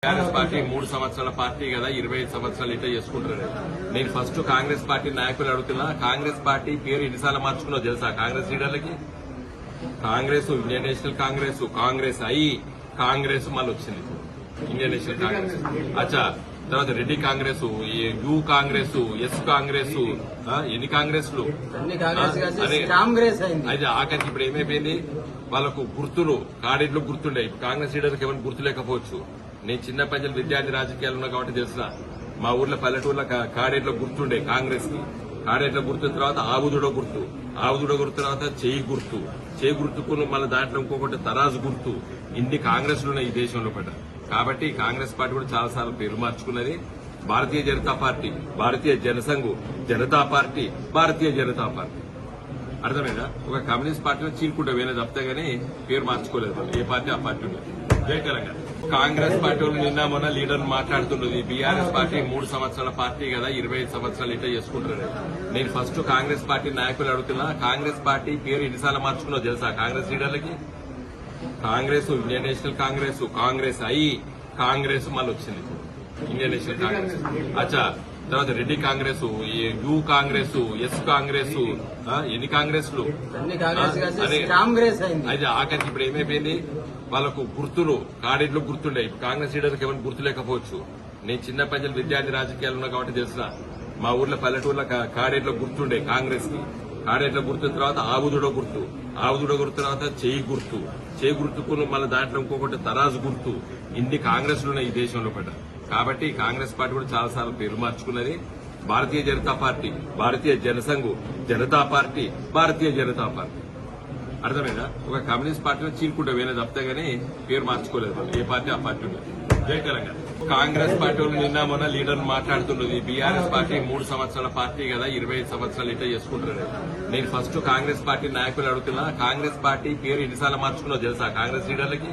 Congress party 3 సంవత్సరాల party కదా 25 సంవత్సరాలు ఇట్లా చేసుకుంటారు. నేను ఫస్ట్ కాంగ్రెస్ పార్టీ నాయకులు అడుగుతున్నా, కాంగ్రెస్ పార్టీ పేరు ఎన్నిసార్లు మార్చుకున్నావు తెలుసా? కాంగ్రెస్ లీడర్లకి కాంగ్రెస్, ఇండియన్ నేషనల్ కాంగ్రెస్, కాంగ్రెస్ అయి కాంగ్రెస్ మళ్ళీ వచ్చింది ఇండియన్ నేషనల్ కాంగ్రెస్. అచ్చా, తర్వాత రెడ్డి కాంగ్రెస్, యూ కాంగ్రెస్, ఎస్ కాంగ్రెస్, ఎన్ని కాంగ్రెస్లు అయితే ఆఖరికి ఇప్పుడు ఏమైపోయింది? వాళ్ళకు గుర్తులు కాడేట్లు గుర్తుండే. ఇప్పుడు కాంగ్రెస్ లీడర్కి ఎవరికి గుర్తు లేకపోవచ్చు. నేను చిన్న పంచాయతీ విద్యార్థి రాజకీయాలు ఉన్నా కాబట్టి తెలుసా, మా ఊర్లో పల్లెటూర్లో కాడేట్లో గుర్తుండే కాంగ్రెస్ కి. కాడేట్లో గుర్తున్న తర్వాత ఆవుదుడో గుర్తు, ఆవుదుడో గుర్తు తర్వాత చేయి గుర్తు, చేయి గుర్తుకున్న మళ్ళీ దాంట్లో ఇంకొకటి తరాజు గుర్తు. ఇన్ని కాంగ్రెస్లు ఉన్నాయి ఈ దేశంలో పడ్డ. కాబట్టి కాంగ్రెస్ పార్టీ కూడా చాలాసార్లు పేరు మార్చుకున్నది. భారతీయ జనతా పార్టీ, భారతీయ జనసంఘ్, జనతా పార్టీ, భారతీయ జనతా పార్టీ. అర్థమైందా? ఒక కమ్యూనిస్ట్ పార్టీలో చీలుకుంటే వేరే తప్పితే గానీ పేరు మార్చుకోలేదు. ఏ పార్టీ ఆ పార్టీ ఉన్నది. జై తెలంగాణ. కాంగ్రెస్ పార్టీ వాళ్ళు నిన్న మొన్న లీడర్ మాట్లాడుతున్నది. బీఆర్ఎస్ పార్టీ 3 సంవత్సరాల పార్టీ కదా 25 సంవత్సరాలు ఇట్లా చేసుకుంటారు. నేను ఫస్ట్ కాంగ్రెస్ పార్టీ నాయకులు అడుగుతున్నా, కాంగ్రెస్ పార్టీ పేరు ఎన్నిసార్లు మార్చుకున్నావు తెలుసా? కాంగ్రెస్ లీడర్లకి కాంగ్రెస్, ఇండియన్ నేషనల్ కాంగ్రెస్, కాంగ్రెస్ అయి కాంగ్రెస్ మళ్ళీ వచ్చింది ఇండియన్ నేషనల్ కాంగ్రెస్. అచ్చా, తర్వాత రెడ్డి కాంగ్రెస్, యూ కాంగ్రెస్, ఎస్ కాంగ్రెస్, ఎన్ని కాంగ్రెస్లు అయితే ఆఖరికి ఇప్పుడు ఏమైపోయింది? వాళ్ళకు గుర్తులు కాడేట్లు గుర్తుండే. ఇప్పుడు కాంగ్రెస్ లీడర్కి ఎవరికి గుర్తు లేకపోవచ్చు. నేను చిన్న పంచాయతీ విద్యార్థి రాజకీయాలు ఉన్నా కాబట్టి తెలుసా, మా ఊర్లో పల్లెటూర్లో కాడేట్లో గుర్తుండే కాంగ్రెస్ కి. కాడేట్లో గుర్తున్న తర్వాత ఆవుదుడో గుర్తు, ఆవుదుడో గుర్తు తర్వాత చేయి గుర్తు, చేయి గుర్తుకున్న మళ్ళీ దాంట్లో ఇంకొకటి తరాజు గుర్తు. ఇన్ని కాంగ్రెస్లు ఉన్నాయి ఈ దేశంలో పడ్డ. కాబట్టి కాంగ్రెస్ పార్టీ కూడా చాలాసార్లు పేరు మార్చుకున్నది. భారతీయ జనతా పార్టీ, భారతీయ జనసంఘ్, జనతా పార్టీ, భారతీయ జనతా పార్టీ. అర్థమైందా? ఒక కమ్యూనిస్ట్ పార్టీలో చీలుకుంటే వేరే తప్పితే గానీ పేరు మార్చుకోలేదు. ఏ పార్టీ ఆ పార్టీ ఉన్నది. జై తెలంగాణ. కాంగ్రెస్ పార్టీ వాళ్ళు నిన్న మొన్న లీడర్ మాట్లాడుతున్నది. బీఆర్ఎస్ పార్టీ 3 సంవత్సరాల పార్టీ కదా 25 సంవత్సరాలు ఇట్లా చేసుకుంటారు. నేను ఫస్ట్ కాంగ్రెస్ పార్టీ నాయకులు అడుగుతున్నా, కాంగ్రెస్ పార్టీ పేరు ఎన్నిసార్లు మార్చుకున్నావు తెలుసా? కాంగ్రెస్ లీడర్లకి